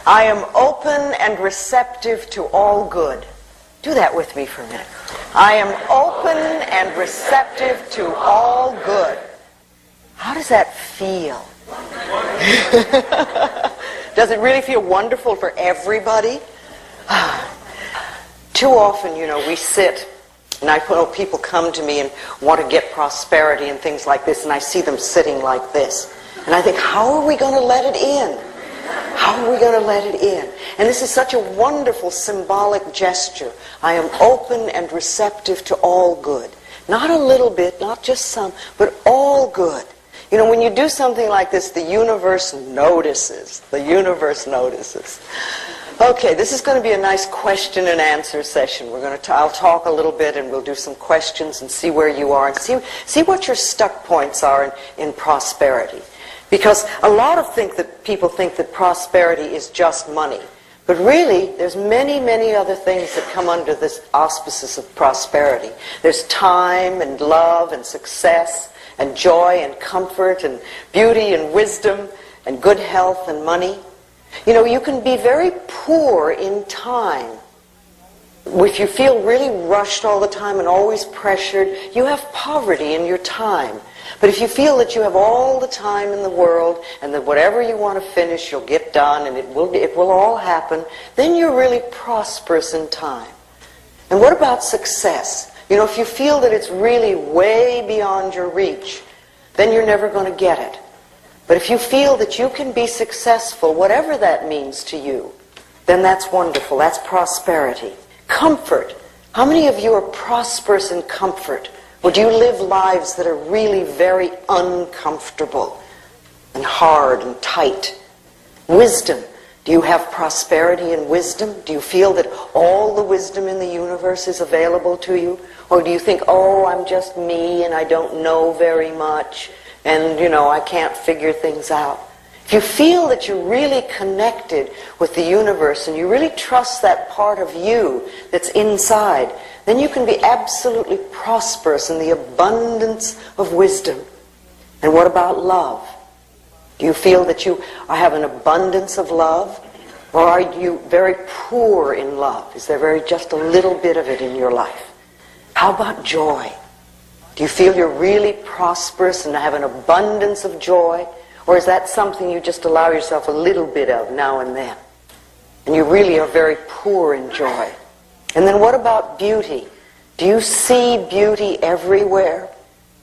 I am open and receptive to all good. Do that with me for a minute. I am open and receptive to all good. How does that feel? Does it really feel wonderful for everybody? Too often, we sit, and I know people come to me and want to get prosperity and things like this, and I see them sitting like this. And I think, how are we going to let it in? How are we going to let it in? And this is such a wonderful symbolic gesture. I am open and receptive to all good. Not a little bit, not just some, but all good. When you do something like this, the universe notices. The universe notices. Okay, this is going to be a nice question and answer session. I'll talk a little bit and we'll do some questions and see where you are and see what your stuck points are in prosperity. Because a lot of people think that prosperity is just money. But really, there's many, many other things that come under this auspices of prosperity. There's time and love and success and joy and comfort and beauty and wisdom and good health and money. You can be very poor in time. If you feel really rushed all the time and always pressured, you have poverty in your time. But if you feel that you have all the time in the world and that whatever you want to finish you'll get done and it will all happen, then you're really prosperous in time. And what about success? If you feel that it's really way beyond your reach, then you're never going to get it. But if you feel that you can be successful, whatever that means to you, then that's wonderful. That's prosperity. Comfort. How many of you are prosperous in comfort? Or do you live lives that are really very uncomfortable and hard and tight? Wisdom. Do you have prosperity in wisdom? Do you feel that all the wisdom in the universe is available to you? Or do you think, oh, I'm just me and I don't know very much and, I can't figure things out? If you feel that you're really connected with the universe and you really trust that part of you that's inside, then you can be absolutely prosperous in the abundance of wisdom. And what about love? Do you feel that you have an abundance of love? Or are you very poor in love? Is there just a little bit of it in your life? How about joy? Do you feel you're really prosperous and have an abundance of joy? Or is that something you just allow yourself a little bit of now and then? And you really are very poor in joy. And then what about beauty? Do you see beauty everywhere?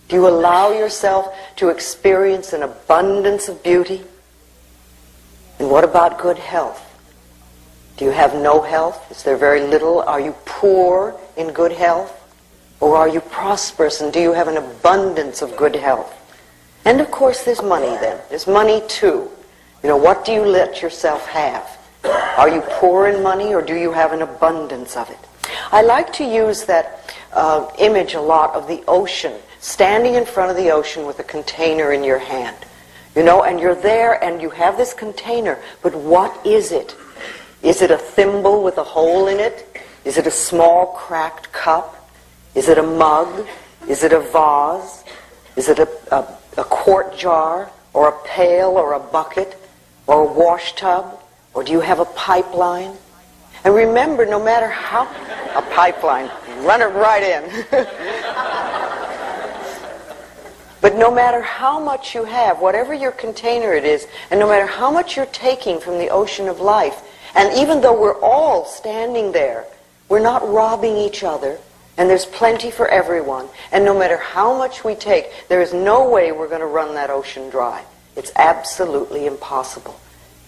Do you allow yourself to experience an abundance of beauty? And what about good health? Do you have no health? Is there very little? Are you poor in good health? Or are you prosperous and do you have an abundance of good health? And of course there's money then. There's money too. What do you let yourself have? Are you poor in money or do you have an abundance of it? I like to use that image a lot of the ocean, standing in front of the ocean with a container in your hand. And you're there and you have this container, but what is it? Is it a thimble with a hole in it? Is it a small cracked cup? Is it a mug? Is it a vase? Is it a quart jar? Or a pail? Or a bucket? Or a wash tub? Or do you have a pipeline? And remember, no matter how... A pipeline. Run it right in. But no matter how much you have, whatever your container it is, and no matter how much you're taking from the ocean of life, and even though we're all standing there, we're not robbing each other, and there's plenty for everyone, and no matter how much we take, there is no way we're going to run that ocean dry. It's absolutely impossible.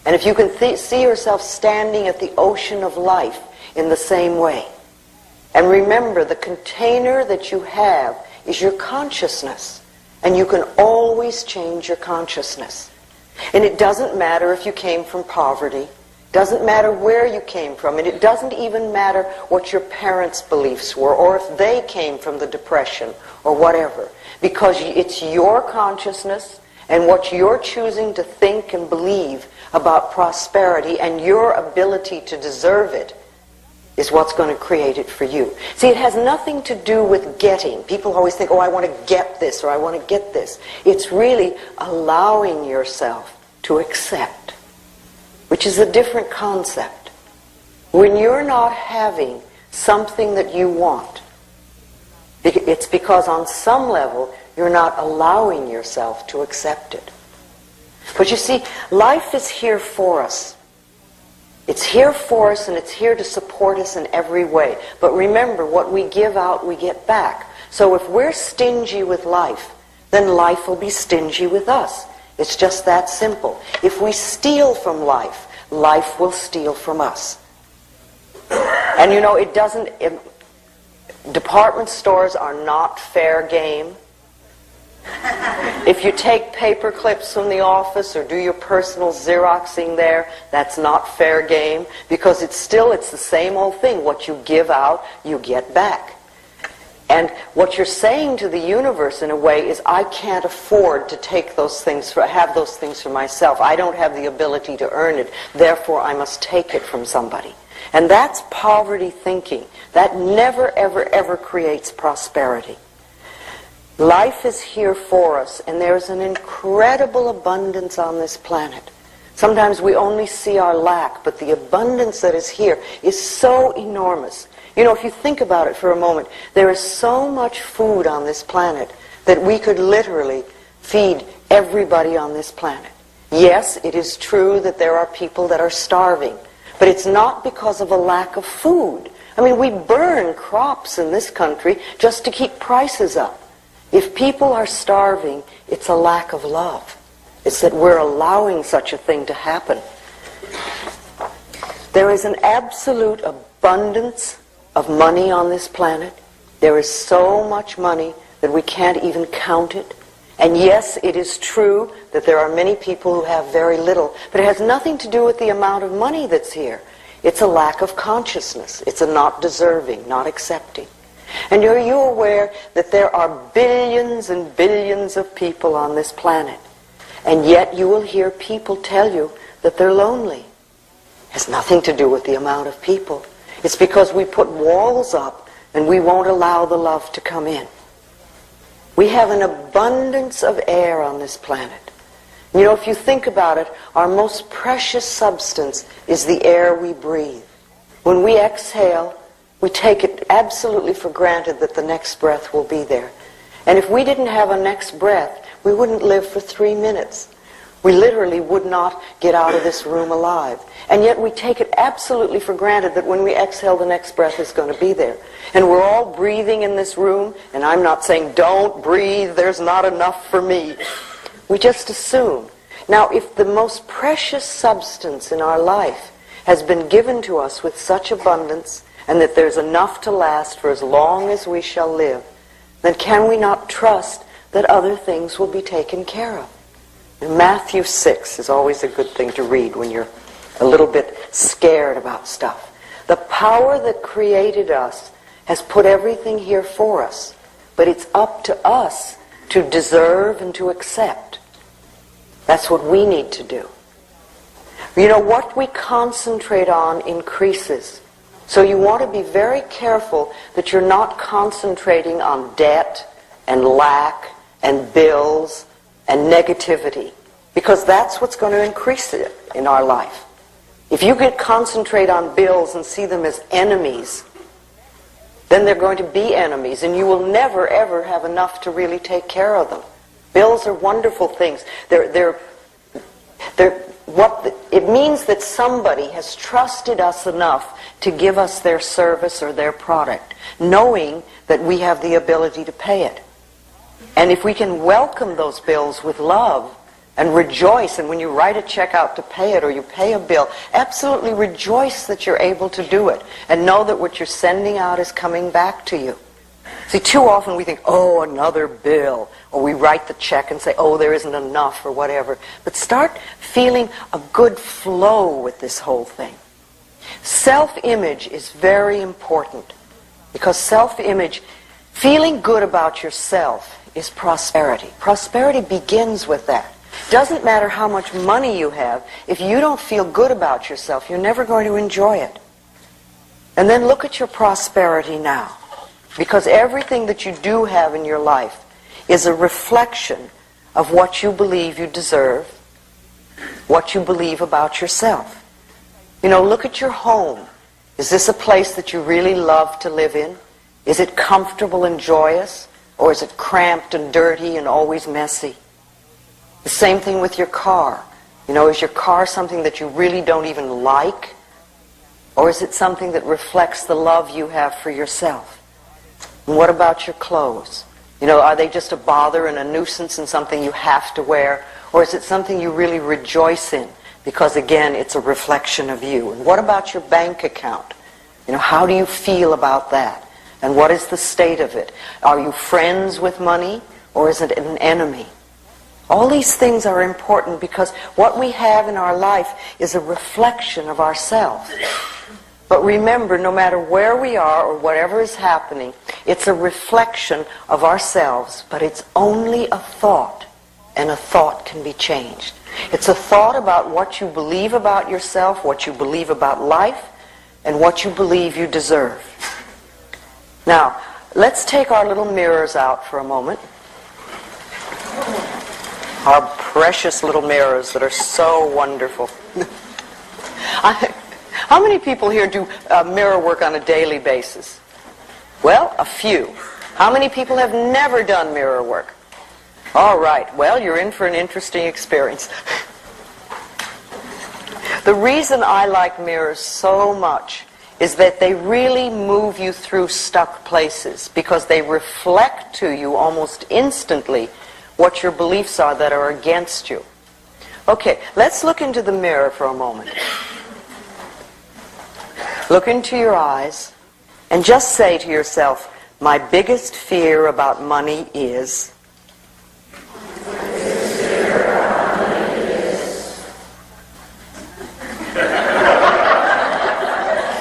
And if you can see yourself standing at the ocean of life in the same way, and remember, the container that you have is your consciousness, and you can always change your consciousness. And it doesn't matter if you came from poverty, doesn't matter where you came from, and it doesn't even matter what your parents' beliefs were, or if they came from the Depression, or whatever. Because it's your consciousness, and what you're choosing to think and believe about prosperity, and your ability to deserve it, is what's going to create it for you. See, it has nothing to do with getting. People always think, oh, I want to get this, or I want to get this. It's really allowing yourself to accept. which is a different concept. When you're not having something that you want, it's because on some level you're not allowing yourself to accept it. But you see, life is here for us. It's here for us, and it's here to support us in every way. But remember, what we give out, we get back. So if we're stingy with life, then life will be stingy with us. It's just that simple. If we steal from life, life will steal from us. And you know, department stores are not fair game. If you take paper clips from the office or do your personal Xeroxing there, that's not fair game, because it's the same old thing. What you give out, you get back. And what you're saying to the universe in a way is, I can't afford to take those things, have those things for myself. I don't have the ability to earn it. Therefore, I must take it from somebody. And that's poverty thinking. That never, ever, ever creates prosperity. Life is here for us, and there's an incredible abundance on this planet. Sometimes we only see our lack, but the abundance that is here is so enormous. You know, if you think about it for a moment, there is so much food on this planet that we could literally feed everybody on this planet. Yes, it is true that there are people that are starving, but it's not because of a lack of food. I mean, we burn crops in this country just to keep prices up. If people are starving, it's a lack of love. It's that we're allowing such a thing to happen. There is an absolute abundance of money on this planet. There is so much money that we can't even count it. And yes, it is true that there are many people who have very little, but it has nothing to do with the amount of money that's here. It's a lack of consciousness. It's a not deserving, not accepting. And are you aware that there are billions and billions of people on this planet, and yet you will hear people tell you that they're lonely? It has nothing to do with the amount of people. It's because we put walls up and we won't allow the love to come in. We have an abundance of air on this planet. You know, if you think about it, our most precious substance is the air we breathe. When we exhale, we take it absolutely for granted that the next breath will be there. And if we didn't have a next breath, we wouldn't live for 3 minutes. We literally would not get out of this room alive. And yet we take it absolutely for granted that when we exhale, the next breath is going to be there. And we're all breathing in this room, and I'm not saying don't breathe, there's not enough for me. We just assume. Now, if the most precious substance in our life has been given to us with such abundance, and that there's enough to last for as long as we shall live, then can we not trust that other things will be taken care of? And Matthew 6 is always a good thing to read when you're a little bit scared about stuff. The power that created us has put everything here for us, but it's up to us to deserve and to accept. That's what we need to do. You know, what we concentrate on increases. So you want to be very careful that you're not concentrating on debt and lack and bills and negativity, because that's what's going to increase it in our life. If you concentrate on bills and see them as enemies, then they're going to be enemies, and you will never ever have enough to really take care of them. Bills are wonderful things. It means that somebody has trusted us enough to give us their service or their product, knowing that we have the ability to pay it. And if we can welcome those bills with love and rejoice, and when you write a check out to pay it or you pay a bill, absolutely rejoice that you're able to do it and know that what you're sending out is coming back to you. See, too often we think, oh, another bill, or we write the check and say, oh, there isn't enough or whatever. But start feeling a good flow with this whole thing. Self-image is very important, because self-image, feeling good about yourself, is prosperity. Prosperity begins with that. Doesn't matter how much money you have, if you don't feel good about yourself, you're never going to enjoy it. And then look at your prosperity now. Because everything that you do have in your life is a reflection of what you believe you deserve, what you believe about yourself. You know, look at your home. Is this a place that you really love to live in? Is it comfortable and joyous? Or is it cramped and dirty and always messy? The same thing with your car. You know, is your car something that you really don't even like? Or is it something that reflects the love you have for yourself? And what about your clothes? You know, are they just a bother and a nuisance and something you have to wear? Or is it something you really rejoice in? Because again, it's a reflection of you. And what about your bank account? You know, how do you feel about that? And what is the state of it? Are you friends with money? Or is it an enemy? All these things are important because what we have in our life is a reflection of ourselves. But remember, no matter where we are or whatever is happening, it's a reflection of ourselves, but it's only a thought, and a thought can be changed. It's a thought about what you believe about yourself, what you believe about life, and what you believe you deserve. Now, let's take our little mirrors out for a moment. Our precious little mirrors that are so wonderful. How many people here do mirror work on a daily basis? Well, a few. How many people have never done mirror work? All right, well, you're in for an interesting experience. The reason I like mirrors so much is that they really move you through stuck places because they reflect to you almost instantly what your beliefs are that are against you. Okay, let's look into the mirror for a moment. Look into your eyes and just say to yourself, my biggest fear about money is...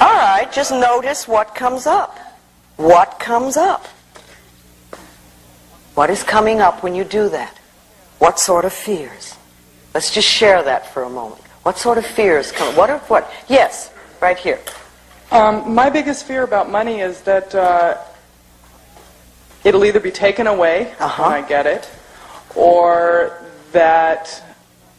All right, just notice what comes up. What comes up? What is coming up when you do that? What sort of fears? Let's just share that for a moment. What sort of fears come? What? Yes, right here. My biggest fear about money is that it'll either be taken away when I get it, or that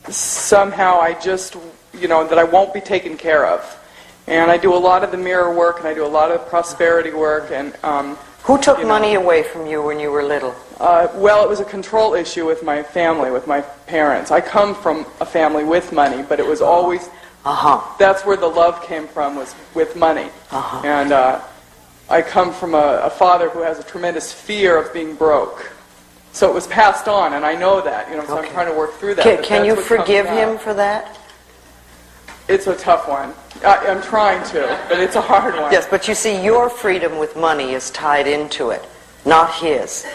somehow I just, that I won't be taken care of. And I do a lot of the mirror work, and I do a lot of prosperity work, and who took money away from you when you were little? Well, it was a control issue with my family, with my parents. I come from a family with money, but it was always... That's where the love came from, was with money. And I come from a father who has a tremendous fear of being broke. So it was passed on, and I know that, so I'm trying to work through that. Can you forgive him for that? It's a tough one. I'm trying to, but it's a hard one. Yes, but you see, your freedom with money is tied into it, not his.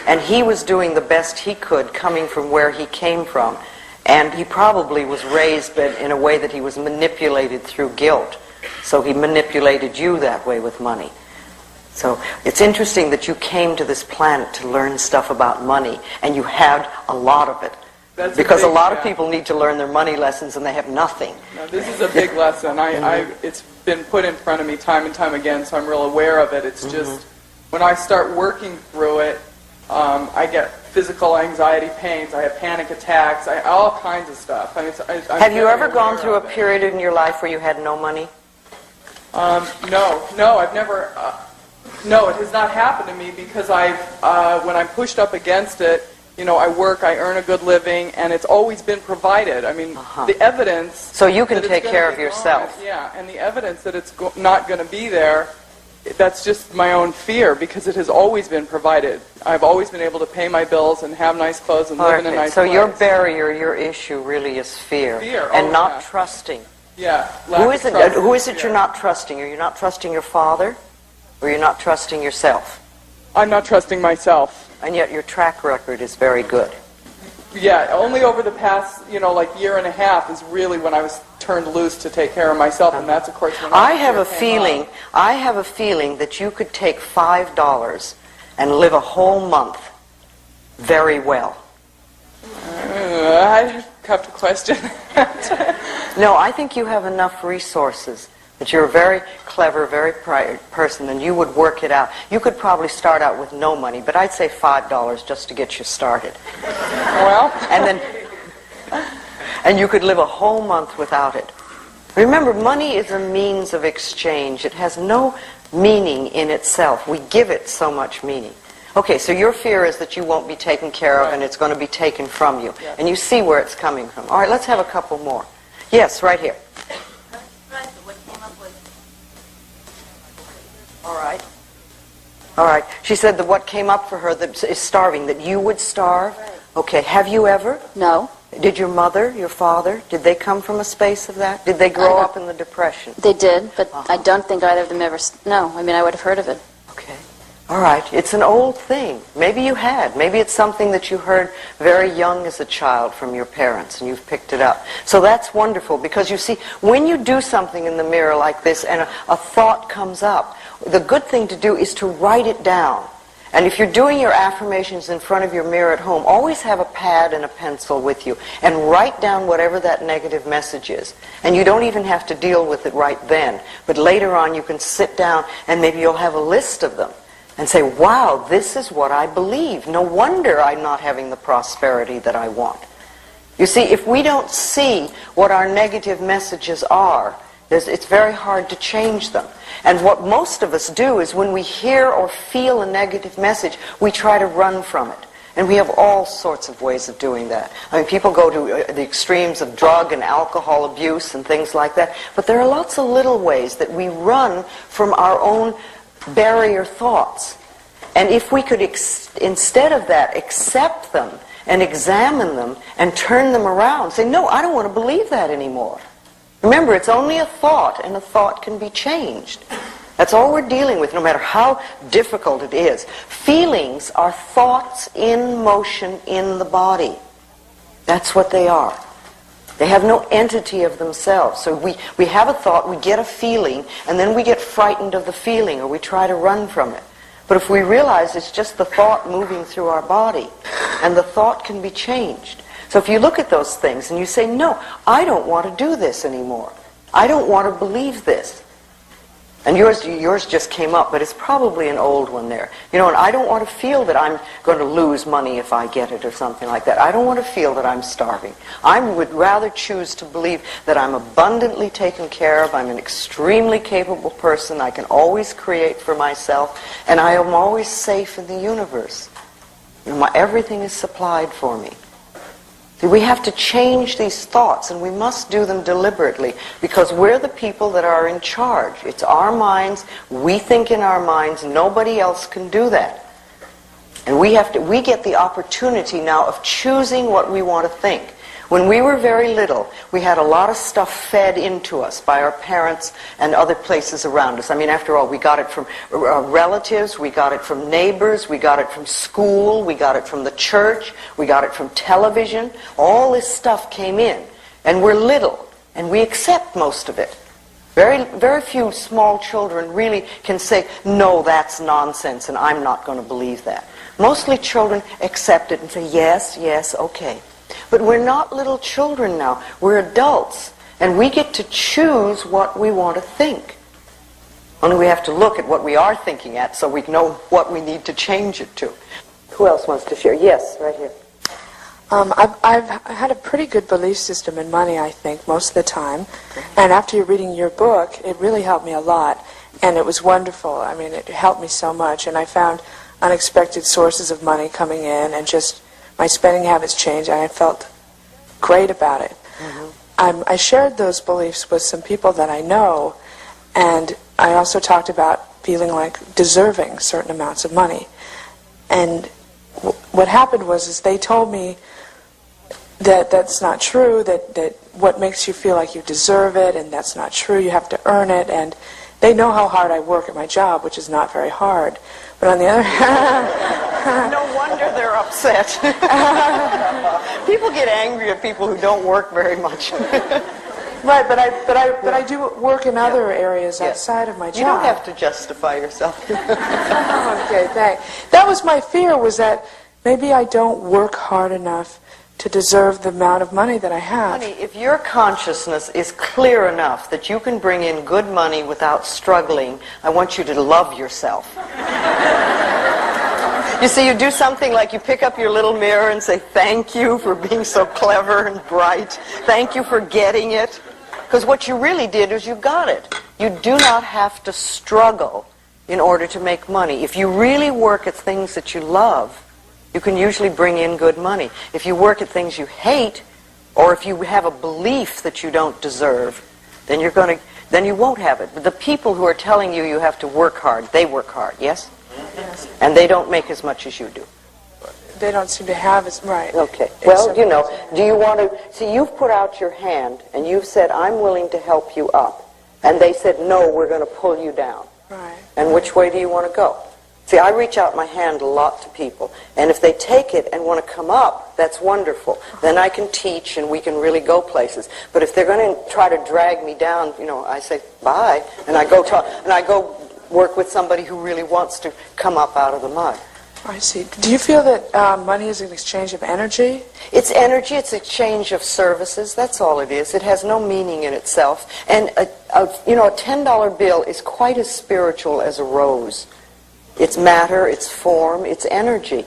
And he was doing the best he could coming from where he came from. And he probably was raised in a way that he was manipulated through guilt. So he manipulated you that way with money. So it's interesting that you came to this planet to learn stuff about money, and you had a lot of it. Because a lot of people need to learn their money lessons and they have nothing. No, this is a big lesson. It's been put in front of me time and time again, so I'm real aware of it. It's just, when I start working through it, I get physical anxiety pains, I have panic attacks, all kinds of stuff. Have you ever gone through a period in your life where you had no money? No, I've never, no, it has not happened to me because when I'm pushed up against it, I work, I earn a good living, and it's always been provided. I mean, the evidence... So you can take care of yourself. Yeah, and the evidence that it's not going to be there, that's just my own fear, because it has always been provided. I've always been able to pay my bills and have nice clothes and live in a nice place. So your barrier, your issue really is fear. And not trusting. Yeah. Who is it you're not trusting? Are you not trusting your father? Or you're not trusting yourself? I'm not trusting myself. And yet your track record is very good. Yeah, only over the past, year and a half is really when I was turned loose to take care of myself, and that's, of course, when I have a feeling that you could take $5 and live a whole month very well. I have to question that. No, I think you have enough resources. That you're a very clever, very bright person, and you would work it out. You could probably start out with no money, but I'd say $5 just to get you started. Well, and you could live a whole month without it. Remember, money is a means of exchange. It has no meaning in itself. We give it so much meaning. Okay, so your fear is that you won't be taken care of and it's going to be taken from you. Yeah. And you see where it's coming from. All right, let's have a couple more. Yes, right here. All right. All right. She said that what came up for her that is starving, that you would starve. Okay, have you ever? No. Did your mother, your father, did they come from a space of that? Did they grow up in the Depression? They did, but I don't think either of them ever... No, I mean, I would have heard of it. Okay. All right. It's an old thing. Maybe you had. Maybe it's something that you heard very young as a child from your parents and you've picked it up. So that's wonderful because you see, when you do something in the mirror like this and a thought comes up, the good thing to do is to write it down. And if you're doing your affirmations in front of your mirror at home, always have a pad and a pencil with you and write down whatever that negative message is. And you don't even have to deal with it right then. But later on you can sit down and maybe you'll have a list of them and say, wow, this is what I believe. No wonder I'm not having the prosperity that I want. You see, if we don't see what our negative messages are, it's very hard to change them. And what most of us do is when we hear or feel a negative message, we try to run from it. And we have all sorts of ways of doing that. I mean, people go to the extremes of drug and alcohol abuse and things like that. But there are lots of little ways that we run from our own barrier thoughts. And if we could, instead of that, accept them and examine them and turn them around, say, no, I don't want to believe that anymore. Remember, it's only a thought, and a thought can be changed. That's all we're dealing with, no matter how difficult it is. Feelings are thoughts in motion in the body. That's what they are. They have no entity of themselves. So we have a thought, we get a feeling, and then we get frightened of the feeling, or we try to run from it. But if we realize it's just the thought moving through our body, and the thought can be changed. So if you look at those things and you say, no, I don't want to do this anymore. I don't want to believe this. And yours just came up, but it's probably an old one there. You know, and I don't want to feel that I'm going to lose money if I get it or something like that. I don't want to feel that I'm starving. I would rather choose to believe that I'm abundantly taken care of. I'm an extremely capable person. I can always create for myself. And I am always safe in the universe. You know, everything is supplied for me. We have to change these thoughts, and we must do them deliberately, because we're the people that are in charge. It's our minds. We think in our minds. Nobody else can do that. And we get the opportunity now of choosing what we want to think. When we were very little, we had a lot of stuff fed into us by our parents and other places around us. I mean, after all, we got it from relatives, we got it from neighbors, we got it from school, we got it from the church, we got it from television. All this stuff came in. And we're little, and we accept most of it. Very, very few small children really can say, no, that's nonsense, and I'm not going to believe that. Mostly children accept it and say, yes, yes, okay. But we're not little children now. We're adults. And we get to choose what we want to think. Only we have to look at what we are thinking at so we know what we need to change it to. Who else wants to share? Yes, right here. I've had a pretty good belief system in money, I think, most of the time. And after reading your book, it really helped me a lot. And it was wonderful. I mean, it helped me so much. And I found unexpected sources of money coming in, and just my spending habits changed, and I felt great about it. Mm-hmm. I shared those beliefs with some people that I know, and I also talked about feeling like deserving certain amounts of money. And what happened was they told me that that's not true, that what makes you feel like you deserve it, and that's not true, you have to earn it, and they know how hard I work at my job, which is not very hard. But on the other hand... No wonder they're upset. People get angry at people who don't work very much. Right, but I do work in other areas outside of my job. You don't have to justify yourself. Okay, thanks. That was my fear, was that maybe I don't work hard enough to deserve the amount of money that I have. Honey, if your consciousness is clear enough that you can bring in good money without struggling, I want you to love yourself. You see, you do something like you pick up your little mirror and say, thank you for being so clever and bright. Thank you for getting it. Because what you really did is you got it. You do not have to struggle in order to make money. If you really work at things that you love, you can usually bring in good money. If you work at things you hate, or if you have a belief that you don't deserve, then you won't have it. But the people who are telling you you have to work hard, they work hard, yes? Yes. And they don't make as much as you do. They don't seem to have as, right. Okay. Well, you know, do you want to, see, you've put out your hand and you've said, I'm willing to help you up. And they said, no, we're going to pull you down. Right. And which way do you want to go? See, I reach out my hand a lot to people. And if they take it and want to come up, that's wonderful. Then I can teach and we can really go places. But if they're going to try to drag me down, you know, I say, bye. And I go work with somebody who really wants to come up out of the mud. I see. Do you feel that money is an exchange of energy? It's energy, it's exchange of services, that's all it is. It has no meaning in itself. And, you know, a $10 bill is quite as spiritual as a rose. It's matter, it's form, it's energy.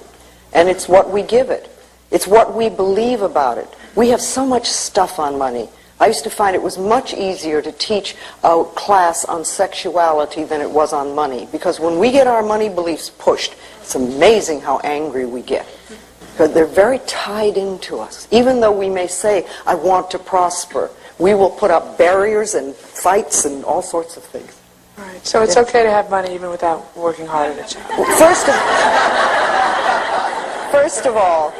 And it's what we give it. It's what we believe about it. We have so much stuff on money. I used to find it was much easier to teach a class on sexuality than it was on money. Because when we get our money beliefs pushed, it's amazing how angry we get. Because they're very tied into us. Even though we may say, I want to prosper, we will put up barriers and fights and all sorts of things. Right. So it's okay to have money even without working hard at it. First of all,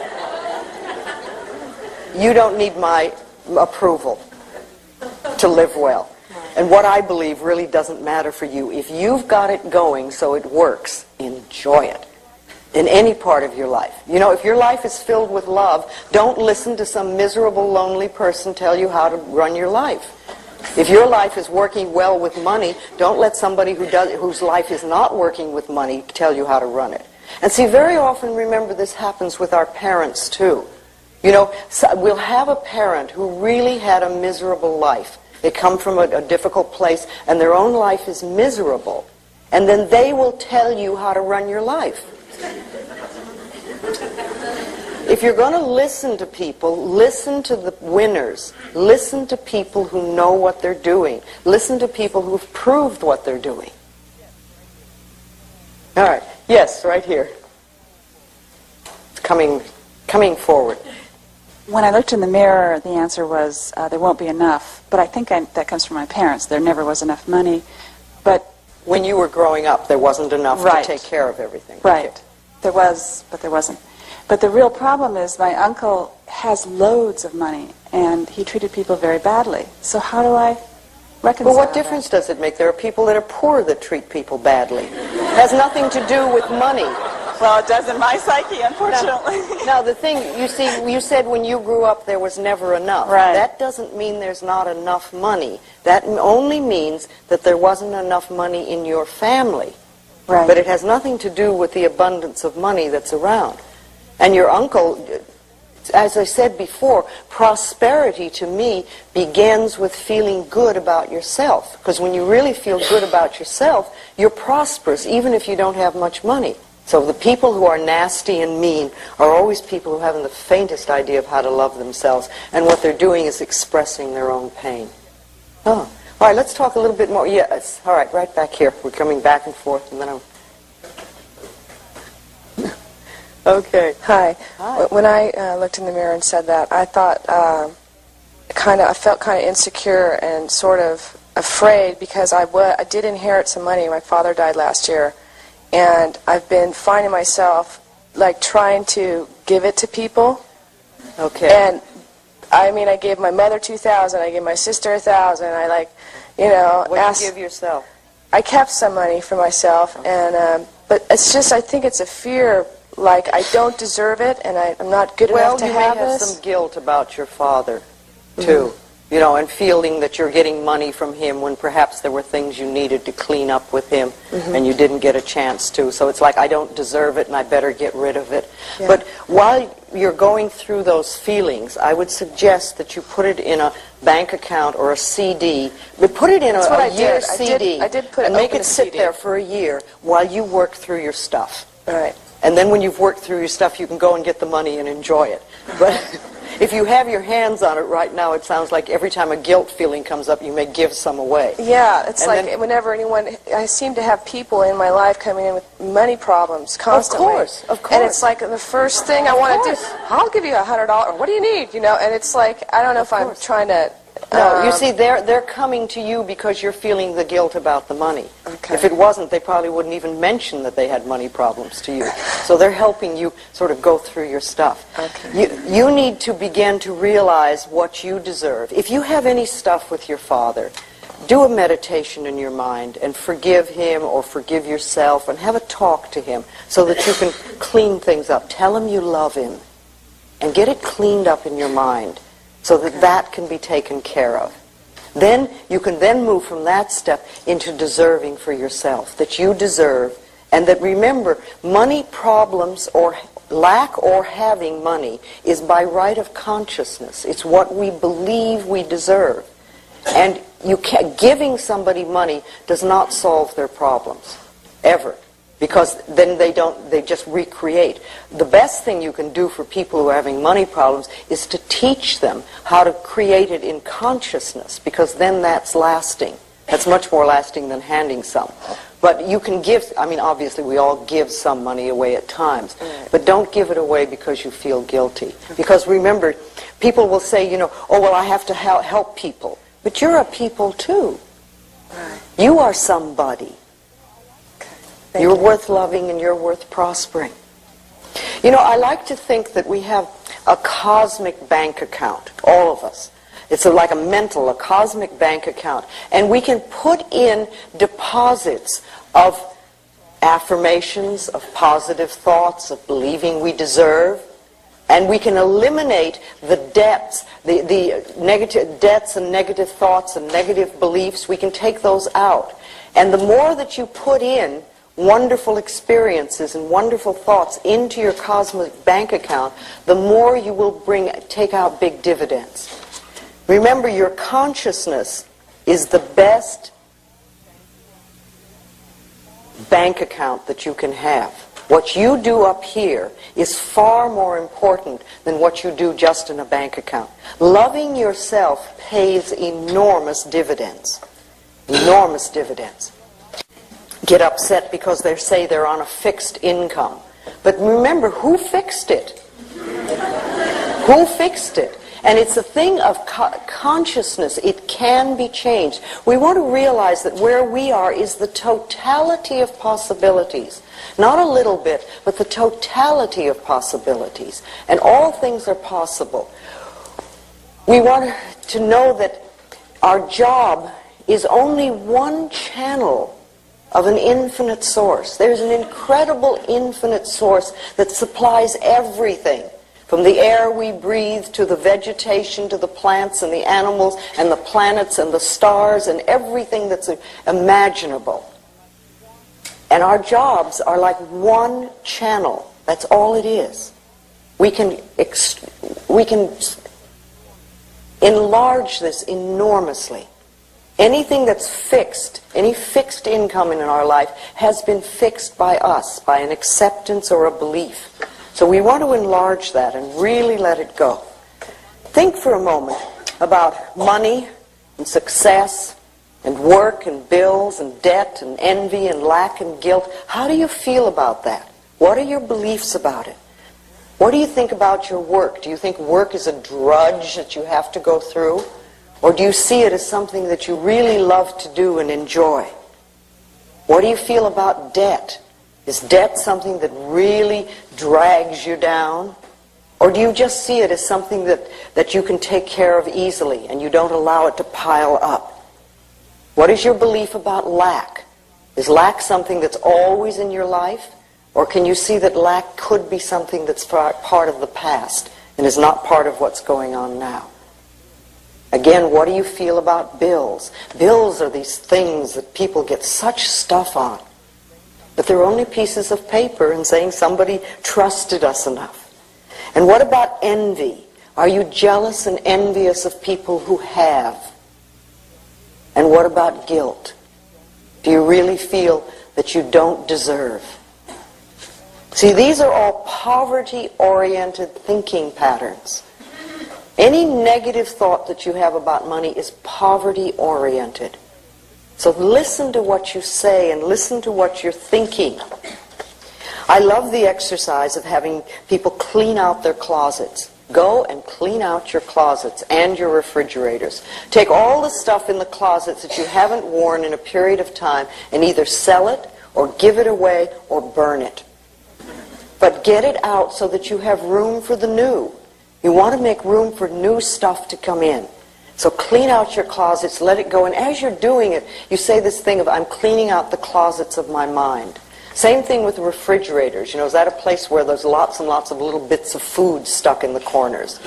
you don't need my approval to live well. And what I believe really doesn't matter for you. If you've got it going so it works, enjoy it. In any part of your life. You know, if your life is filled with love, don't listen to some miserable, lonely person tell you how to run your life. If your life is working well with money, don't let somebody whose life is not working with money tell you how to run it. And see, very often, remember, this happens with our parents too. You know, so we'll have a parent who really had a miserable life. They come from a difficult place and their own life is miserable. And then they will tell you how to run your life. If you're going to listen to people, listen to the winners. Listen to people who know what they're doing. Listen to people who've proved what they're doing. All right. Yes, right here. Coming forward. When I looked in the mirror, the answer was, there won't be enough. But I think that comes from my parents. There never was enough money. But when you were growing up, there wasn't enough right. to take care of everything. Right. Okay. There was, but there wasn't. But the real problem is my uncle has loads of money, and he treated people very badly. So how do I reconcile Well, what difference does it make? There are people that are poor that treat people badly. It has nothing to do with money. Well, it does in my psyche, unfortunately. Now, the thing, you see, you said when you grew up there was never enough. Right. That doesn't mean there's not enough money. That only means that there wasn't enough money in your family. Right. But it has nothing to do with the abundance of money that's around. And your uncle, as I said before, prosperity to me begins with feeling good about yourself. Because when you really feel good about yourself, you're prosperous, even if you don't have much money. So the people who are nasty and mean are always people who haven't the faintest idea of how to love themselves. And what they're doing is expressing their own pain. Oh. All right, let's talk a little bit more. Yes. All right, right back here. We're coming back and forth, and then I'm... Okay. Hi. Hi. When I looked in the mirror and said that, I thought I felt kind of insecure and sort of afraid because I did inherit some money. My father died last year, and I've been finding myself like trying to give it to people. Okay. And I mean, I gave my mother $2,000. I gave my sister $1,000. I What did you give yourself? I kept some money for myself, and but it's just I think it's a fear. Like, I don't deserve it, and I'm not good enough to have this. Well, you may have some guilt about your father, too. You know, and feeling that you're getting money from him when perhaps there were things you needed to clean up with him, and you didn't get a chance to. So it's like, I don't deserve it, and I better get rid of it. Yeah. But while you're going through those feelings, I would suggest that you put it in a bank account or a CD. But put it in a year CD. I did put it and make open it a sit CD. there for a year while you work through your stuff. Right. And then when you've worked through your stuff, you can go and get the money and enjoy it. But If you have your hands on it right now, it sounds like every time a guilt feeling comes up, you may give some away. Yeah, it's And like then, whenever anyone, I seem to have people in my life coming in with money problems constantly. Of course. And it's like the first thing I want to do, I'll give you $100. What do you need? You know, and it's like, I don't know if I'm trying to... No, you see, they're coming to you because you're feeling the guilt about the money. Okay. If it wasn't, they probably wouldn't even mention that they had money problems to you. So they're helping you sort of go through your stuff. Okay. You need to begin to realize what you deserve. If you have any stuff with your father, do a meditation in your mind and forgive him or forgive yourself and have a talk to him so that you can clean things up. Tell him you love him and get it cleaned up in your mind, so that that can be taken care of. Then you can then move from that step into deserving for yourself, that you deserve, and that remember, money problems or lack or having money is by right of consciousness. It's what we believe we deserve. And giving somebody money does not solve their problems, ever. Because then they just recreate. The best thing you can do for people who are having money problems is to teach them how to create it in consciousness, because then that's lasting. That's much more lasting than handing some. But you can give, I mean, obviously we all give some money away at times, but don't give it away because you feel guilty. Because remember, people will say, you know, oh, well, I have to help people. But you're a people too. You are somebody. You're worth loving and you're worth prospering. You know, I like to think that we have a cosmic bank account, all of us. It's like a cosmic bank account. And we can put in deposits of affirmations, of positive thoughts, of believing we deserve. And we can eliminate the debts, the negative debts and negative thoughts and negative beliefs. We can take those out. And the more that you put in wonderful experiences and wonderful thoughts into your cosmic bank account, the more you will take out big dividends. Remember, your consciousness is the best bank account that you can have. What you do up here is far more important than what you do just in a bank account. Loving yourself pays enormous dividends. Enormous dividends. Get upset because they say they're on a fixed income. But remember, who fixed it? Who fixed it? And it's a thing of consciousness. It can be changed. We want to realize that where we are is the totality of possibilities. Not a little bit, but the totality of possibilities. And all things are possible. We want to know that our job is only one channel of an infinite source. There's an incredible infinite source that supplies everything, from the air we breathe to the vegetation to the plants and the animals and the planets and the stars and everything that's imaginable. And our jobs are like one channel. That's all it is. We can enlarge this enormously. Anything that's fixed, any fixed income in our life, has been fixed by us, by an acceptance or a belief. So we want to enlarge that and really let it go. Think for a moment about money and success and work and bills and debt and envy and lack and guilt. How do you feel about that? What are your beliefs about it? What do you think about your work? Do you think work is a drudge that you have to go through? Or do you see it as something that you really love to do and enjoy? What do you feel about debt? Is debt something that really drags you down? Or do you just see it as something that you can take care of easily and you don't allow it to pile up? What is your belief about lack? Is lack something that's always in your life? Or can you see that lack could be something that's part of the past and is not part of what's going on now? Again, what do you feel about bills? Bills are these things that people get such stuff on. But they're only pieces of paper and saying somebody trusted us enough. And what about envy? Are you jealous and envious of people who have? And what about guilt? Do you really feel that you don't deserve? See, these are all poverty-oriented thinking patterns. Any negative thought that you have about money is poverty-oriented. So listen to what you say and listen to what you're thinking. I love the exercise of having people clean out their closets. Go and clean out your closets and your refrigerators. Take all the stuff in the closets that you haven't worn in a period of time and either sell it or give it away or burn it. But get it out so that you have room for the new. You want to make room for new stuff to come in. So clean out your closets, let it go. And as you're doing it, you say this thing of, I'm cleaning out the closets of my mind. Same thing with refrigerators. You know, is that a place where there's lots and lots of little bits of food stuck in the corners?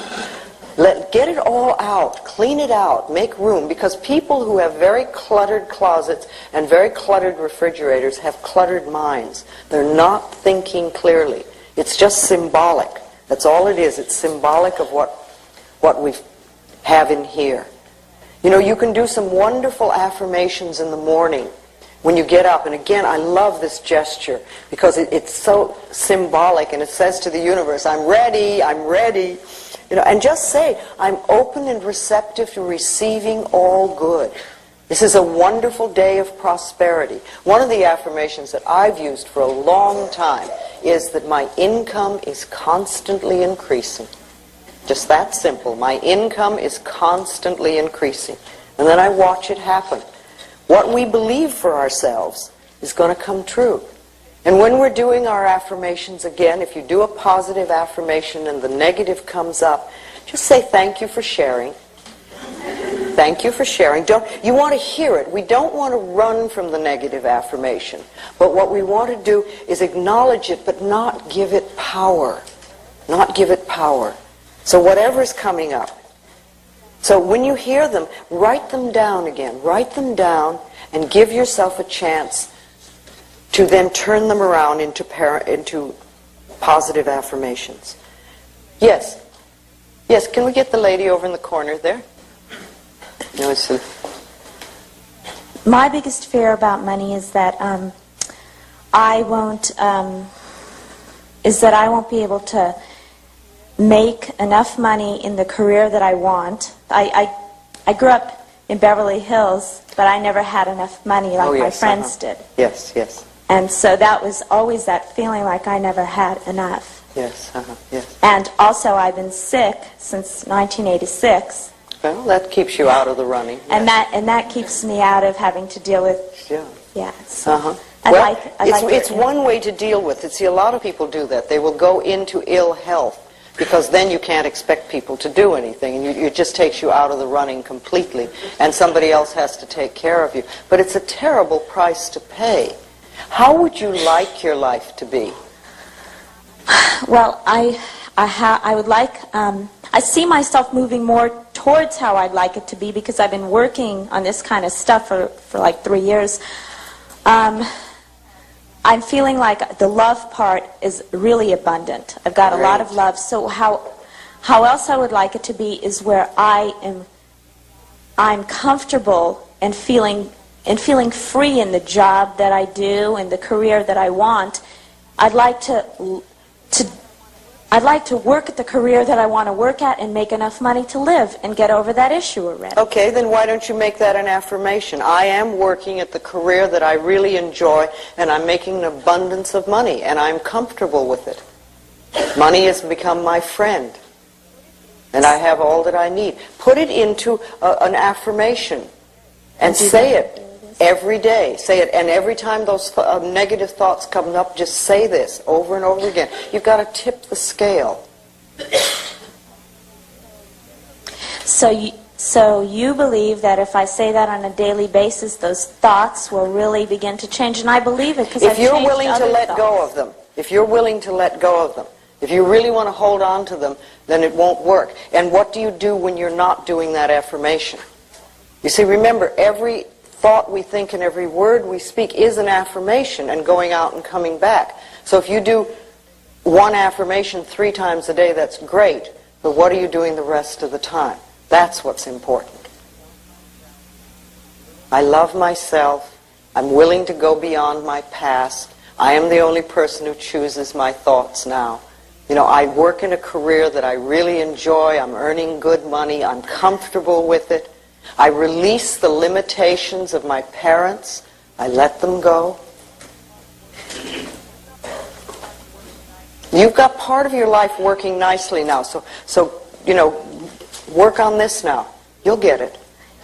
Get it all out. Clean it out. Make room. Because people who have very cluttered closets and very cluttered refrigerators have cluttered minds. They're not thinking clearly. It's just symbolic. That's all it is. It's symbolic of what we have in here. You know, you can do some wonderful affirmations in the morning when you get up. And again, I love this gesture because it's so symbolic, and it says to the universe, I'm ready, I'm ready. You know, and just say, I'm open and receptive to receiving all good. This is a wonderful day of prosperity. One of the affirmations that I've used for a long time is that my income is constantly increasing. Just that simple. My income is constantly increasing. And then I watch it happen. What we believe for ourselves is going to come true. And when we're doing our affirmations again, if you do a positive affirmation and the negative comes up, just say thank you for sharing. Thank you for sharing. You want to hear it. We don't want to run from the negative affirmation. But what we want to do is acknowledge it, but not give it power. Not give it power. So whatever's coming up. So when you hear them, write them down again. Write them down and give yourself a chance to then turn them around into positive affirmations. Yes. Yes, can we get the lady over in the corner there? No, it's my biggest fear about money is that I won't be able to make enough money in the career that I want. I grew up in Beverly Hills, but I never had enough money like my friends did. Yes, yes. And so that was always that feeling like I never had enough. Yes, yes. And also I've been sick since 1986. Well, that keeps you out of the running. Yes. And that keeps me out of having to deal with. Yeah. So it's one way to deal with it. See, a lot of people do that. They will go into ill health because then you can't expect people to do anything, and it just takes you out of the running completely, and somebody else has to take care of you. But it's a terrible price to pay. How would you like your life to be? Well, I would like. I see myself moving more towards how I'd like it to be because I've been working on this kind of stuff for like 3 years. I'm feeling like the love part is really abundant. I've got a lot of love. So how else I would like it to be is where I'm comfortable and feeling free in the job that I do and the career that I want. I'd like to work at the career that I want to work at and make enough money to live and get over that issue already. Okay, then why don't you make that an affirmation? I am working at the career that I really enjoy, and I'm making an abundance of money, and I'm comfortable with it. Money has become my friend, and I have all that I need. Put it into an affirmation and say it. Every day, say it, and every time those negative thoughts come up, just say this over and over again. You've got to tip the scale. So you believe that if I say that on a daily basis, those thoughts will really begin to change, and I believe it because if you're willing to let go of them, if you're willing to let go of them, if you really want to hold on to them, then it won't work. And what do you do when you're not doing that affirmation? You see, remember, every thought we think and every word we speak is an affirmation and going out and coming back. So if you do one affirmation 3 times a day, that's great. But what are you doing the rest of the time? That's what's important. I love myself. I'm willing to go beyond my past. I am the only person who chooses my thoughts now. You know, I work in a career that I really enjoy. I'm earning good money. I'm comfortable with it. I release the limitations of my parents. I let them go. You've got part of your life working nicely now. So you know, work on this now. You'll get it.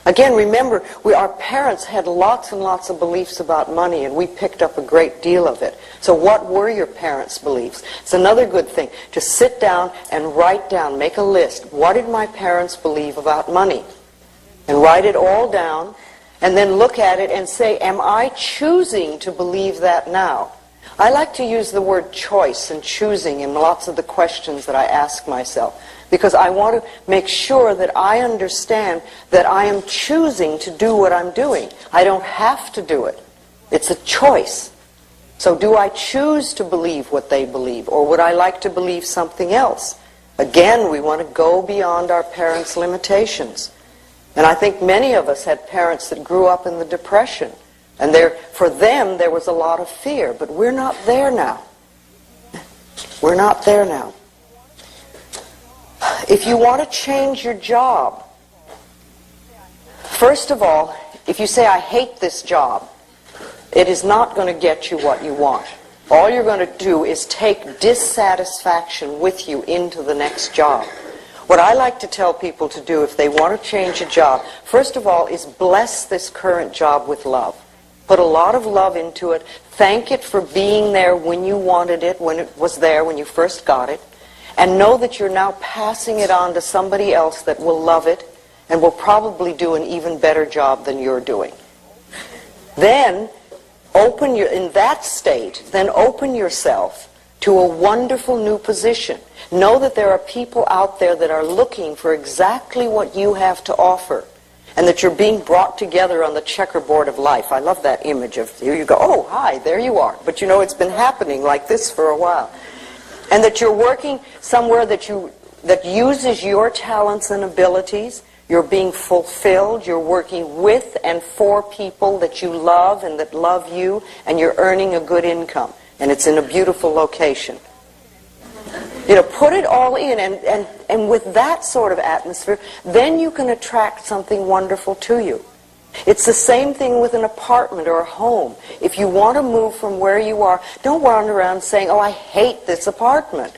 Again, remember, our parents had lots and lots of beliefs about money, and we picked up a great deal of it. So what were your parents' beliefs? It's another good thing to sit down and write down, make a list. What did my parents believe about money? And write it all down, and then look at it and say, am I choosing to believe that now? I like to use the word choice and choosing in lots of the questions that I ask myself, because I want to make sure that I understand that I am choosing to do what I'm doing. I don't have to do it. It's a choice. So do I choose to believe what they believe, or would I like to believe something else? Again, we want to go beyond our parents' limitations. And I think many of us had parents that grew up in the Depression, and for them there was a lot of fear, but we're not there now. We're not there now. If you want to change your job, first of all, if you say, I hate this job, it is not going to get you what you want. All you're going to do is take dissatisfaction with you into the next job. What I like to tell people to do if they want to change a job, first of all, is bless this current job with love. Put a lot of love into it. Thank it for being there when you wanted it, when it was there, when you first got it. And know that you're now passing it on to somebody else that will love it and will probably do an even better job than you're doing. Then, in that state, then open yourself to a wonderful new position. Know that there are people out there that are looking for exactly what you have to offer, and that you're being brought together on the checkerboard of life. I love that image of you go, oh, hi, there you are. But you know, it's been happening like this for a while. And that you're working somewhere that uses your talents and abilities. You're being fulfilled. You're working with and for people that you love and that love you, and you're earning a good income. And it's in a beautiful location. You know, put it all in, and with that sort of atmosphere, then you can attract something wonderful to you. It's the same thing with an apartment or a home. If you want to move from where you are, don't wander around saying, oh, I hate this apartment.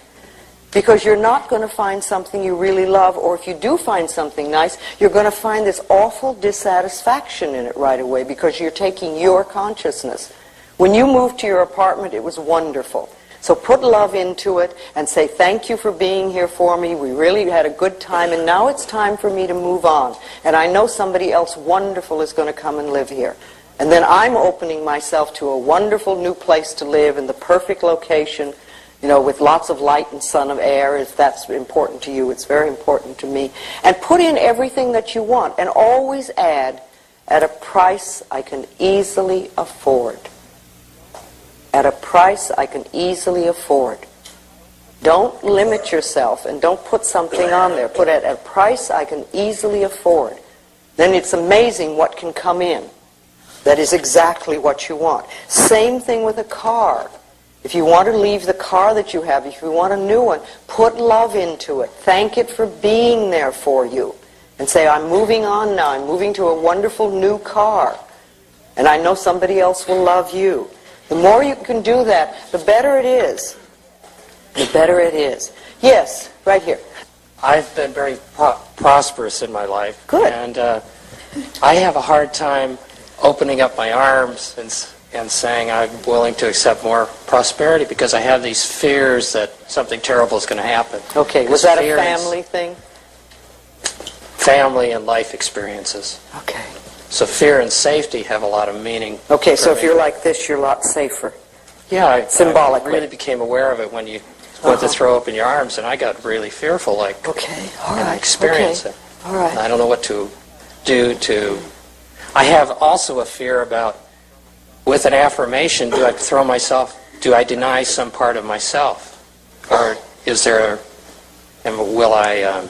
Because you're not going to find something you really love, or if you do find something nice, you're going to find this awful dissatisfaction in it right away because you're taking your consciousness. When you moved to your apartment, it was wonderful. So put love into it and say, thank you for being here for me. We really had a good time, and now it's time for me to move on. And I know somebody else wonderful is going to come and live here. And then I'm opening myself to a wonderful new place to live in the perfect location, you know, with lots of light and sun and air. If that's important to you, it's very important to me. And put in everything that you want, and always add, at a price I can easily afford. At a price I can easily afford. Don't limit yourself and don't put something on there. Put it at a price I can easily afford. Then it's amazing what can come in. That is exactly what you want. Same thing with a car. If you want to leave the car that you have, if you want a new one, put love into it. Thank it for being there for you. And say, I'm moving on now. I'm moving to a wonderful new car. And I know somebody else will love you. The more you can do that, the better it is. The better it is. Yes, right here. I've been very prosperous in my life. Good. And I have a hard time opening up my arms and saying I'm willing to accept more prosperity because I have these fears that something terrible is going to happen. Okay, was that a family thing? Family and life experiences. Okay. So fear and safety have a lot of meaning. Okay, so if you're like this, you're a lot safer. Yeah, symbolically. I really became aware of it when you went to throw open your arms, and I got really fearful, like, okay, all and right, I experienced okay. it. All right. And I don't know what to do to... I have also a fear about, with an affirmation, do I deny some part of myself? Or is there, and will I,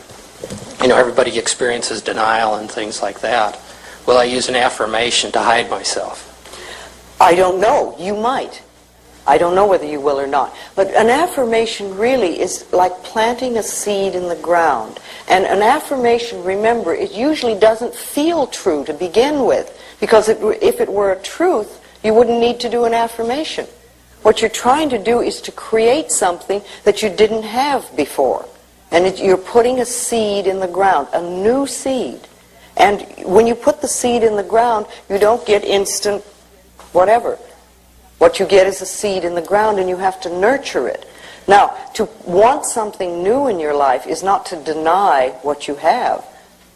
everybody experiences denial and things like that. Will I use an affirmation to hide myself? I don't know. You might. I don't know whether you will or not. But an affirmation really is like planting a seed in the ground. And an affirmation, remember, it usually doesn't feel true to begin with. Because if it were a truth, you wouldn't need to do an affirmation. What you're trying to do is to create something that you didn't have before. And you're putting a seed in the ground, a new seed. And when you put the seed in the ground, you don't get instant whatever. What you get is a seed in the ground, and you have to nurture it. Now, to want something new in your life is not to deny what you have,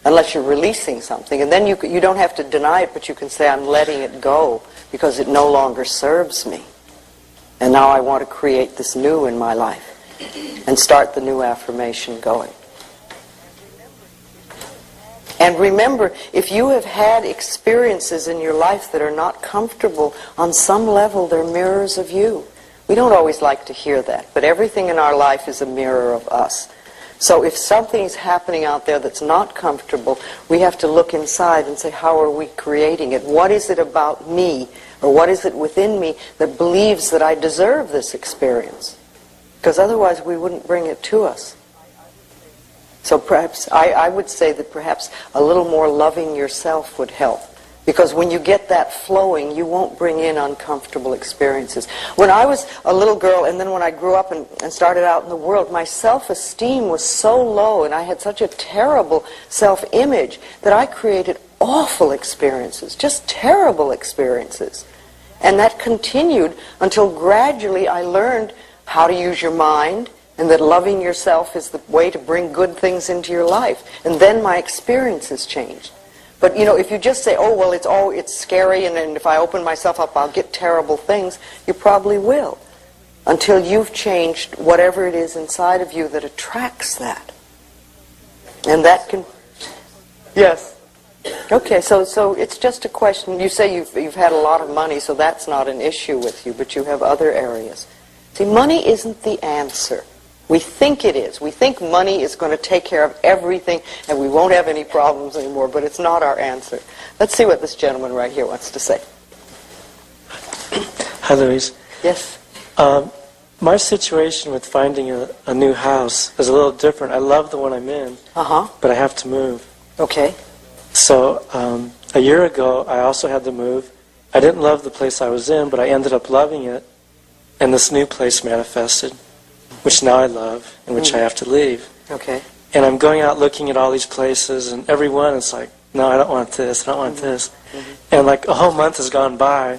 unless you're releasing something. And then you don't have to deny it, but you can say, I'm letting it go because it no longer serves me. And now I want to create this new in my life. And start the new affirmation going. And remember, if you have had experiences in your life that are not comfortable, on some level they're mirrors of you. We don't always like to hear that, but everything in our life is a mirror of us. So if something's happening out there that's not comfortable, we have to look inside and say, how are we creating it? What is it about me, or what is it within me that believes that I deserve this experience? Because otherwise we wouldn't bring it to us. So perhaps, I would say that perhaps a little more loving yourself would help. Because when you get that flowing, you won't bring in uncomfortable experiences. When I was a little girl, and then when I grew up and started out in the world, my self-esteem was so low, and I had such a terrible self-image that I created awful experiences, just terrible experiences. And that continued until gradually I learned how to use your mind, and that loving yourself is the way to bring good things into your life. And then my experiences changed. But you know, if you just say, oh well, it's scary, and if I open myself up I'll get terrible things, you probably will. Until you've changed whatever it is inside of you that attracts that. And that can... Yes. Okay, so it's just a question. You say you've had a lot of money, so that's not an issue with you, but you have other areas. See, money isn't the answer. We think it is. We think money is going to take care of everything and we won't have any problems anymore, but it's not our answer. Let's see what this gentleman right here wants to say. Hi, Louise. Yes? My situation with finding a new house is a little different. I love the one I'm in, but I have to move. Okay. So a year ago, I also had to move. I didn't love the place I was in, but I ended up loving it. And this new place manifested, which now I love, and which I have to leave. Okay. And I'm going out looking at all these places, and every one is like, no, I don't want this, I don't want this. And like a whole month has gone by.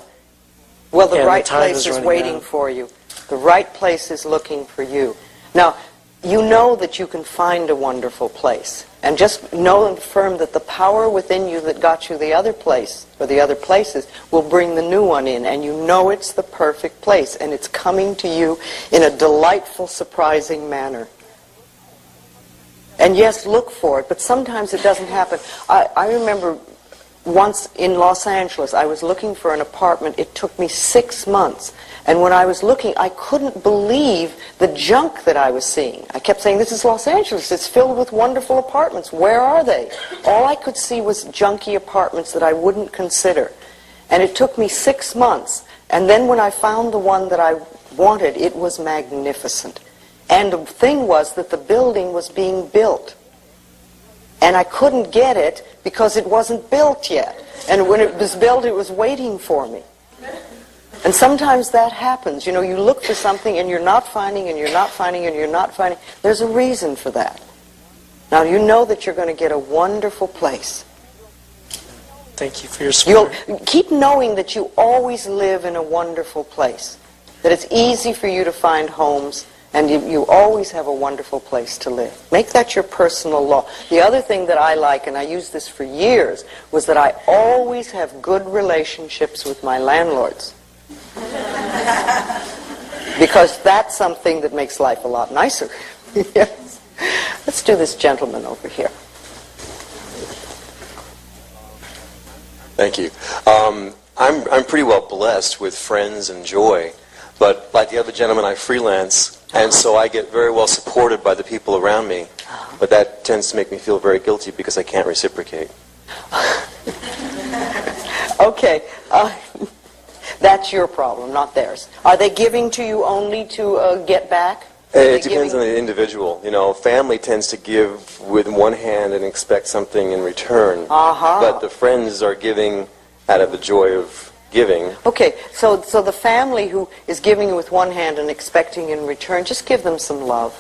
Well, the right place is waiting for you. The right place is looking for you. Now, you know that you can find a wonderful place. And just know and affirm that the power within you that got you the other place, or the other places, will bring the new one in. And you know it's the perfect place. And it's coming to you in a delightful, surprising manner. And yes, look for it, but sometimes it doesn't happen. I remember once in Los Angeles, I was looking for an apartment. It took me 6 months. And when I was looking, I couldn't believe the junk that I was seeing. I kept saying, this is Los Angeles. It's filled with wonderful apartments. Where are they? All I could see was junky apartments that I wouldn't consider. And it took me 6 months. And then when I found the one that I wanted, it was magnificent. And the thing was that the building was being built. And I couldn't get it because it wasn't built yet. And when it was built, it was waiting for me. And sometimes that happens. You know, you look for something and you're not finding, and you're not finding, and you're not finding. There's a reason for that. Now, you know that you're going to get a wonderful place. Thank you for your support. You'll keep knowing that you always live in a wonderful place. That it's easy for you to find homes, and you always have a wonderful place to live. Make that your personal law. The other thing that I like, and I used this for years, was that I always have good relationships with my landlords. Because that's something that makes life a lot nicer. Yes. Let's do this gentleman over here. Thank you. I'm pretty well blessed with friends and joy, but like the other gentleman, I freelance, and so I get very well supported by the people around me, but that tends to make me feel very guilty because I can't reciprocate. Okay. That's your problem, not theirs. Are they giving to you only to get back? It depends on the individual. You know, family tends to give with one hand and expect something in return. But the friends are giving out of the joy of giving. Okay, so the family who is giving with one hand and expecting in return, just give them some love.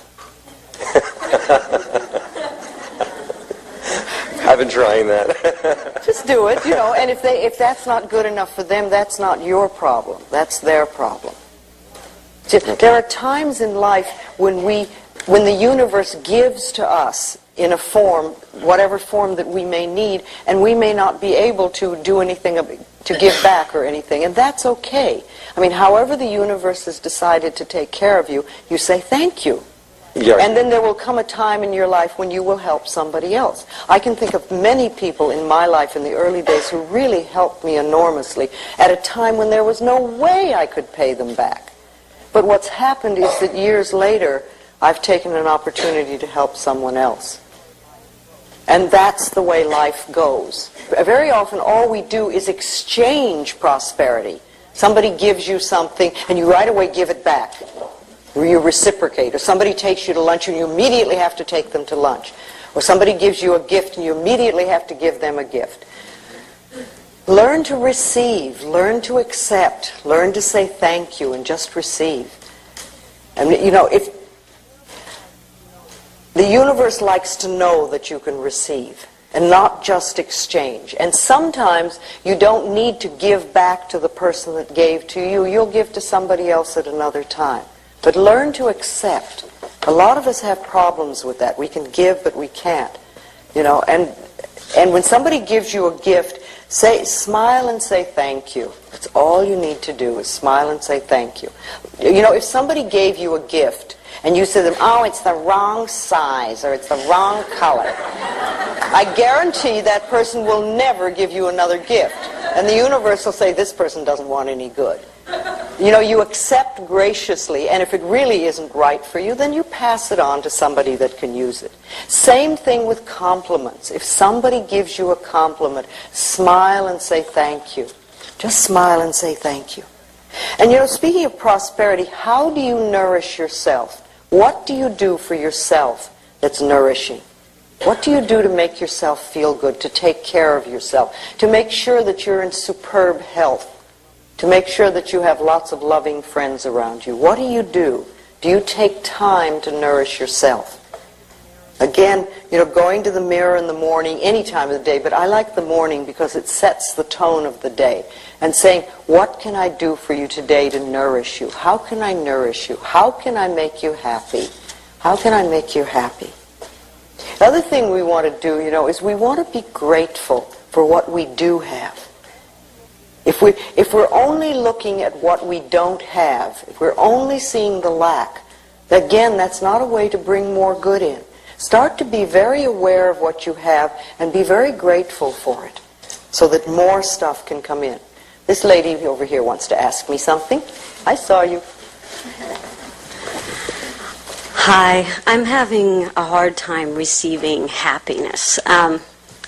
I've been trying that. Just do it, you know, and if that's not good enough for them, that's not your problem. That's their problem. There are times in life when the universe gives to us in a form, whatever form that we may need, and we may not be able to do anything to give back or anything, and that's okay. I mean, however the universe has decided to take care of you, you say thank you. Yeah. And then there will come a time in your life when you will help somebody else. I can think of many people in my life in the early days who really helped me enormously at a time when there was no way I could pay them back. But what's happened is that years later, I've taken an opportunity to help someone else. And that's the way life goes. Very often all we do is exchange prosperity. Somebody gives you something and you right away give it back. Or you reciprocate. Or somebody takes you to lunch and you immediately have to take them to lunch. Or somebody gives you a gift and you immediately have to give them a gift. Learn to receive, learn to accept, learn to say thank you and just receive. And you know, if the universe likes to know that you can receive and not just exchange. And sometimes you don't need to give back to the person that gave to you. You'll give to somebody else at another time. But learn to accept. A lot of us have problems with that. We can give, but we can't. You know, and when somebody gives you a gift, smile and say thank you. That's all you need to do is smile and say thank you. You know, if somebody gave you a gift and you said to them, oh, it's the wrong size or it's the wrong color, I guarantee that person will never give you another gift. And the universe will say, this person doesn't want any good. You know, you accept graciously, and if it really isn't right for you, then you pass it on to somebody that can use it. Same thing with compliments. If somebody gives you a compliment, smile and say thank you. Just smile and say thank you. And you know, speaking of prosperity, how do you nourish yourself? What do you do for yourself that's nourishing? What do you do to make yourself feel good, to take care of yourself, to make sure that you're in superb health? To make sure that you have lots of loving friends around you. What do you do? Do you take time to nourish yourself? Again, you know, going to the mirror in the morning, any time of the day, but I like the morning because it sets the tone of the day. And saying, what can I do for you today to nourish you? How can I nourish you? How can I make you happy? How can I make you happy? The other thing we want to do, you know, is we want to be grateful for what we do have. If we're only looking at what we don't have, if we're only seeing the lack, again, that's not a way to bring more good in. Start to be very aware of what you have and be very grateful for it so that more stuff can come in. This lady over here wants to ask me something. I saw you. Hi, I'm having a hard time receiving happiness.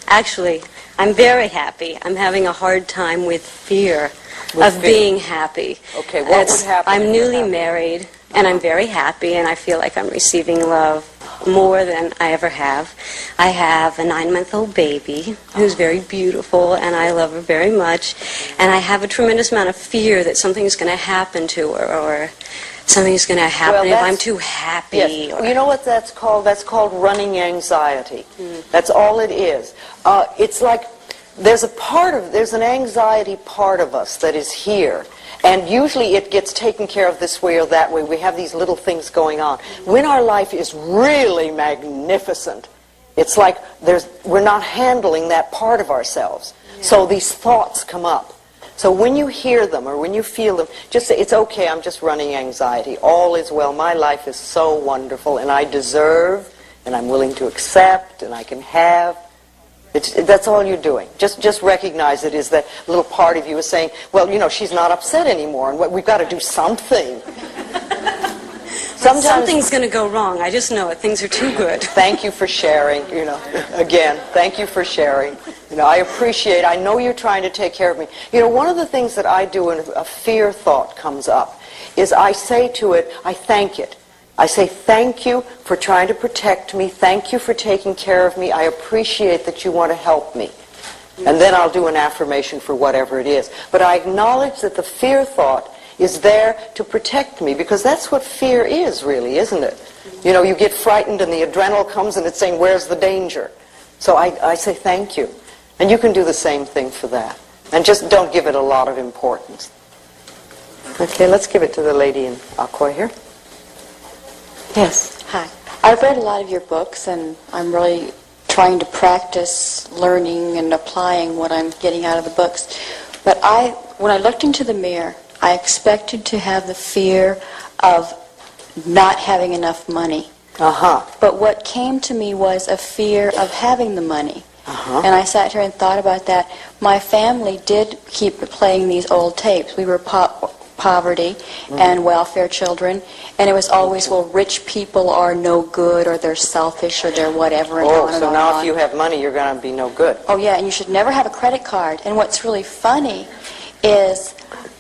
Actually, I'm very happy. I'm having a hard time with fear of being happy. Okay, what would happen? I'm newly married, and I'm very happy, and I feel like I'm receiving love more than I ever have. I have a 9-month-old baby who's very beautiful, and I love her very much. And I have a tremendous amount of fear that something's going to happen to her, or something's going to happen if I'm too happy. Yes. You know what that's called? That's called running anxiety. That's all it is. It's like there's an anxiety part of us that is here. And usually it gets taken care of this way or that way. We have these little things going on. When our life is really magnificent, it's like we're not handling that part of ourselves. So these thoughts come up. So when you hear them or when you feel them, just say, it's okay, I'm just running anxiety. All is well. My life is so wonderful, and I deserve, and I'm willing to accept, and I can have. That's all you're doing. Just recognize it is that little part of you is saying, well, you know, she's not upset anymore, and we've got to do something. Something's going to go wrong. I just know it. Things are too good. Thank you for sharing, you know. Again, thank you for sharing. You know, I know you're trying to take care of me. You know, one of the things that I do when a fear thought comes up is I say to it, I thank it. I say, thank you for trying to protect me. Thank you for taking care of me. I appreciate that you want to help me. And then I'll do an affirmation for whatever it is. But I acknowledge that the fear thought is there to protect me, because that's what fear is, really, isn't it? You know, you get frightened and the adrenaline comes and it's saying, where's the danger? So I say thank you. And you can do the same thing for that. And just don't give it a lot of importance. Okay, let's give it to the lady in aqua here. Yes. Hi. I've read a lot of your books, and I'm really trying to practice learning and applying what I'm getting out of the books. But when I looked into the mirror, I expected to have the fear of not having enough money. But what came to me was a fear of having the money. And I sat here and thought about that. My family did keep playing these old tapes. We were poverty and welfare children, and it was always, well, rich people are no good, or they're selfish, or they're whatever. And on and so on now and if you have money, you're going to be no good. Oh yeah, and you should never have a credit card. And what's really funny is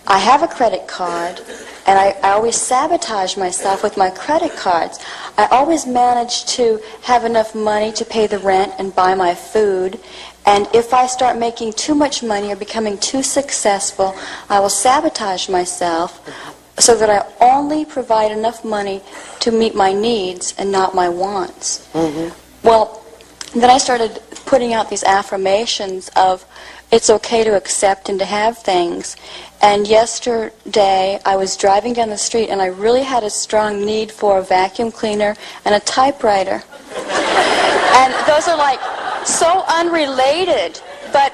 I have a credit card, and I always sabotage myself with my credit cards. I always manage to have enough money to pay the rent and buy my food. And if I start making too much money or becoming too successful, I will sabotage myself so that I only provide enough money to meet my needs and not my wants. Well, then I started putting out these affirmations of it's okay to accept and to have things. And yesterday I was driving down the street and I really had a strong need for a vacuum cleaner and a typewriter. And those are like so unrelated, but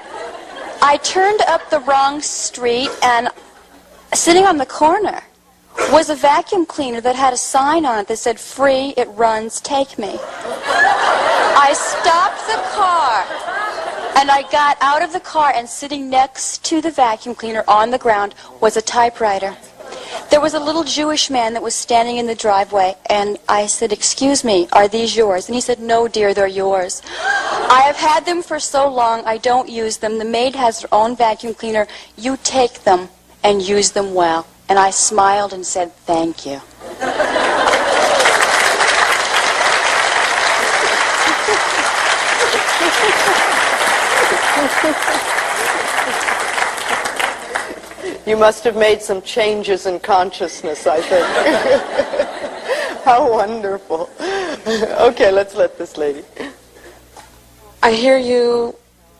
I turned up the wrong street, and sitting on the corner was a vacuum cleaner that had a sign on it that said, free, it runs, take me. I stopped the car, and I got out of the car, and sitting next to the vacuum cleaner on the ground was a typewriter. There was a little Jewish man that was standing in the driveway, and I said, excuse me, are these yours? And he said, no, dear, they're yours. I have had them for so long, I don't use them. The maid has her own vacuum cleaner. You take them and use them well. And I smiled and said, thank you. You must have made some changes in consciousness, I think. How wonderful. Okay, let's let this lady. I hear you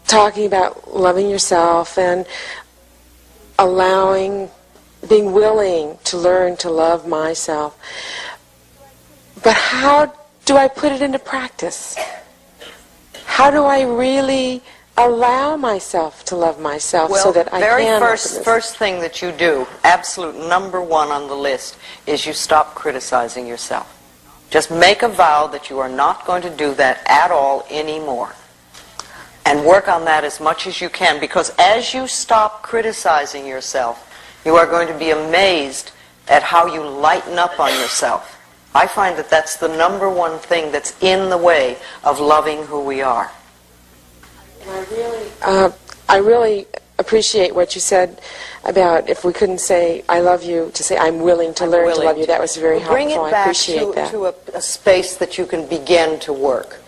talking about loving yourself and being willing to learn to love myself. But how do I put it into practice? How do I really allow myself to love myself so that I can? Well, first thing that you do, absolute number one on the list, is you stop criticizing yourself. Just make a vow that you are not going to do that at all anymore. And work on that as much as you can, because as you stop criticizing yourself, you are going to be amazed at how you lighten up on yourself. I find that that's the number one thing that's in the way of loving who we are. I really appreciate what you said about if we couldn't say I love you, to say I'm willing to learn to love you. That was very helpful. Bring it I back appreciate that. to a space that you can begin to work.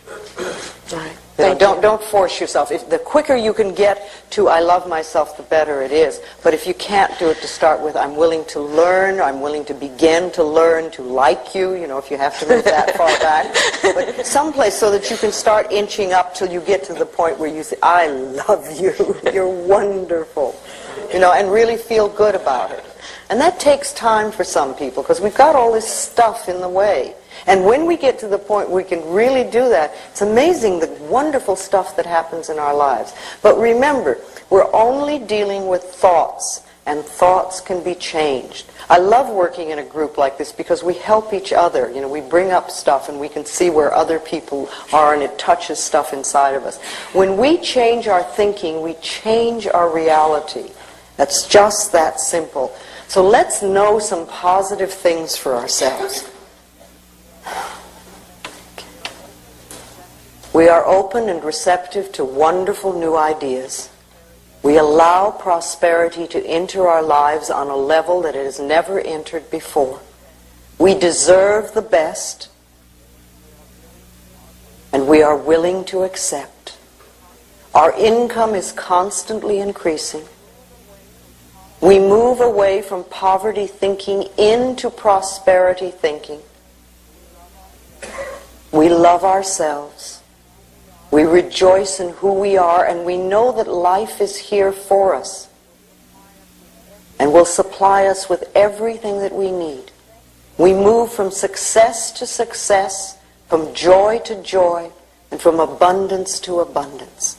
Right. Don't force yourself. The quicker you can get to I love myself, the better it is. But if you can't do it, to start with I'm willing to learn, I'm willing to begin to learn to like you, if you have to move that far back. But someplace so that you can start inching up till you get to the point where you say, I love you, you're wonderful, and really feel good about it. And that takes time for some people because we've got all this stuff in the way. And when we get to the point where we can really do that, it's amazing the wonderful stuff that happens in our lives. But remember, we're only dealing with thoughts, and thoughts can be changed. I love working in a group like this because we help each other. We bring up stuff and we can see where other people are, and it touches stuff inside of us. When we change our thinking, we change our reality. That's just that simple. So let's know some positive things for ourselves. We are open and receptive to wonderful new ideas. We allow prosperity to enter our lives on a level that it has never entered before. We deserve the best, and we are willing to accept. Our income is constantly increasing. We move away from poverty thinking into prosperity thinking. We love ourselves. We rejoice in who we are, and we know that life is here for us and will supply us with everything that we need. We move from success to success, from joy to joy, and from abundance to abundance.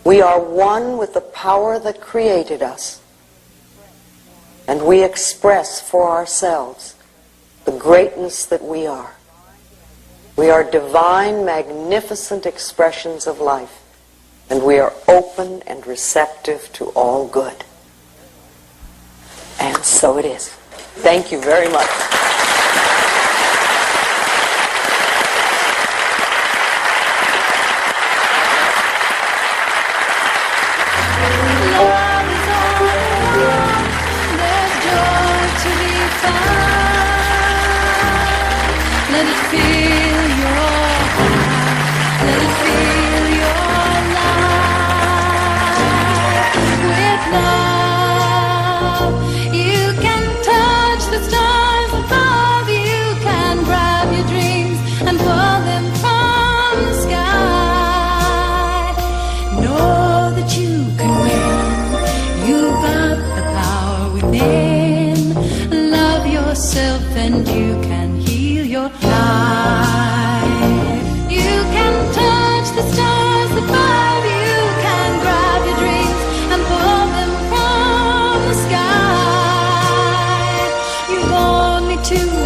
We are one with the power that created us, and we express for ourselves the greatness that we are. We are divine, magnificent expressions of life, and we are open and receptive to all good. And so it is. Thank you very much. And you can heal your life. You can touch the stars above. You can grab your dreams and pull them from the sky. You've only to